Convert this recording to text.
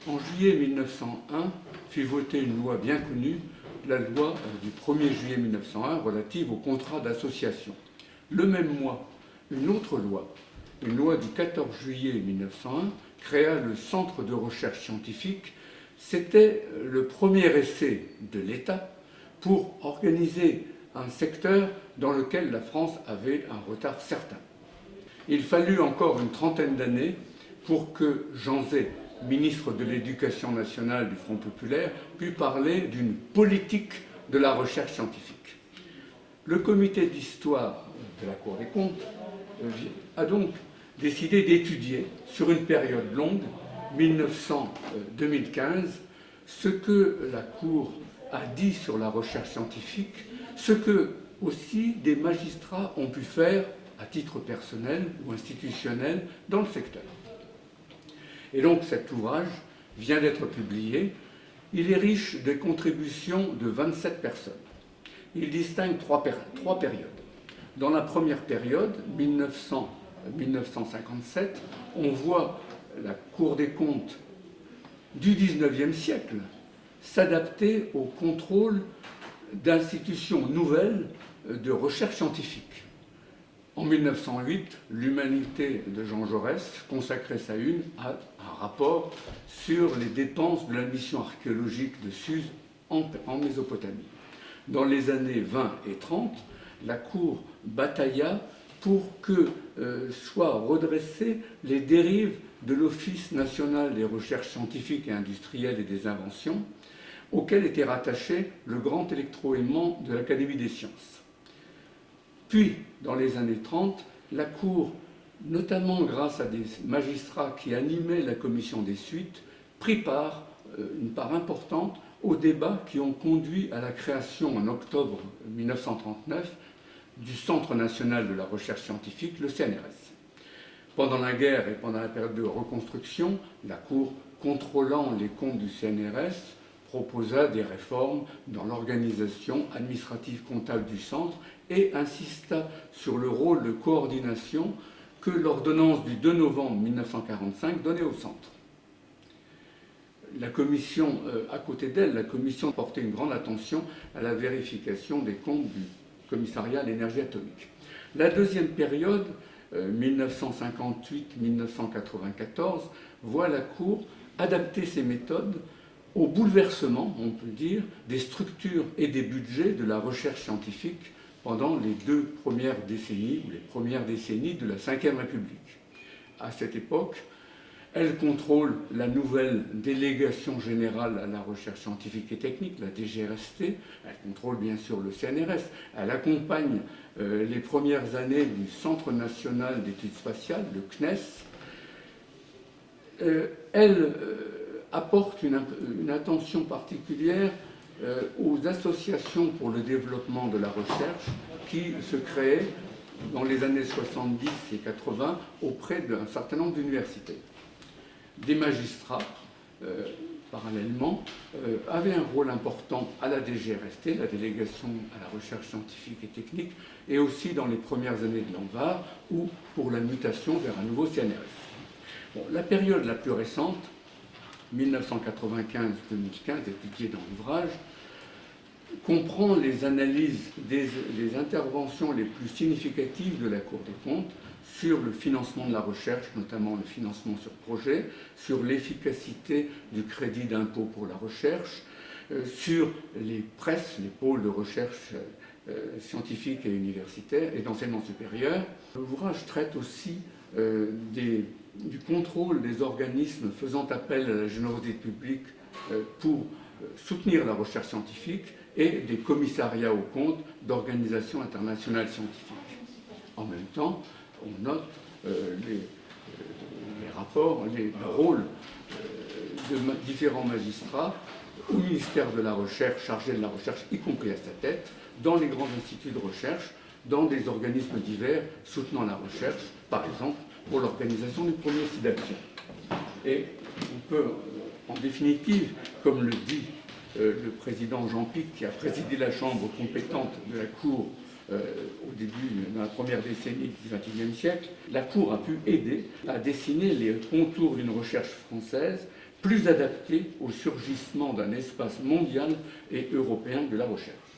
En juillet 1901 fut votée une loi bien connue, la loi du 1er juillet 1901 relative au contrat d'association. Le même mois, une autre loi, une loi du 14 juillet 1901, créa le Centre de recherche scientifique. C'était le premier essai de l'État pour organiser un secteur dans lequel la France avait un retard certain. Il fallut encore une trentaine d'années pour que Jean Zay, ministre de l'Éducation nationale du Front populaire, put parler d'une politique de la recherche scientifique. Le comité d'histoire de la Cour des comptes a donc décidé d'étudier sur une période longue, 1900-2015, ce que la Cour a dit sur la recherche scientifique, ce que aussi des magistrats ont pu faire à titre personnel ou institutionnel dans le secteur. Et donc cet ouvrage vient d'être publié. Il est riche de contributions de 27 personnes. Il distingue trois périodes. Dans la première période, 1900-1957, on voit la Cour des comptes du XIXe siècle s'adapter au contrôle d'institutions nouvelles de recherche scientifique. En 1908, l'Humanité de Jean Jaurès consacrait sa une à un rapport sur les dépenses de la mission archéologique de Suse en Mésopotamie. Dans les années 20 et 30, la Cour batailla pour que soient redressées les dérives de l'Office national des recherches scientifiques et industrielles et des inventions, auquel était rattaché le grand électroaimant de l'Académie des sciences. Puis, dans les années 30, la Cour, notamment grâce à des magistrats qui animaient la commission des suites, prit une part importante aux débats qui ont conduit à la création en octobre 1939 du Centre national de la recherche scientifique, le CNRS. Pendant la guerre et pendant la période de reconstruction, la Cour, contrôlant les comptes du CNRS, proposa des réformes dans l'organisation administrative comptable du centre et insista sur le rôle de coordination que l'ordonnance du 2 novembre 1945 donnait au centre. La commission, à côté d'elle, la commission portait une grande attention à la vérification des comptes du commissariat à l'énergie atomique. La deuxième période, 1958-1994, voit la Cour adapter ses méthodes au bouleversement, on peut dire, des structures et des budgets de la recherche scientifique pendant les deux premières décennies, ou les premières décennies de la Ve République. À cette époque, elle contrôle la nouvelle délégation générale à la recherche scientifique et technique, la DGRST, elle contrôle bien sûr le CNRS, elle accompagne les premières années du Centre national d'études spatiales, le CNES, elle apporte une attention particulière aux associations pour le développement de la recherche qui se créaient dans les années 70 et 80 auprès d'un certain nombre d'universités. Des magistrats, parallèlement, avaient un rôle important à la DGRST, la délégation à la recherche scientifique et technique, et aussi dans les premières années de l'ANVAR, ou pour la mutation vers un nouveau CNRS. Bon, la période la plus récente, 1995-2015, étudiée dans l'ouvrage, comprend les analyses des interventions les plus significatives de la Cour des comptes sur le financement de la recherche, notamment le financement sur projet, sur l'efficacité du crédit d'impôt pour la recherche, sur les presses, les pôles de recherche scientifique et universitaire et d'enseignement supérieur. L'ouvrage traite aussi du contrôle des organismes faisant appel à la générosité publique pour soutenir la recherche scientifique et des commissariats aux comptes d'organisations internationales scientifiques. En même temps, on note les rapports, le rôle de différents magistrats au ministère de la Recherche, chargé de la recherche, y compris à sa tête, dans les grands instituts de recherche, dans des organismes divers soutenant la recherche, par exemple pour l'organisation du premier site d'action. Et on peut, en définitive, comme le dit le président Jean Pic, qui a présidé la chambre compétente de la Cour au début, dans la première décennie du XXIe siècle, la Cour a pu aider à dessiner les contours d'une recherche française plus adaptée au surgissement d'un espace mondial et européen de la recherche.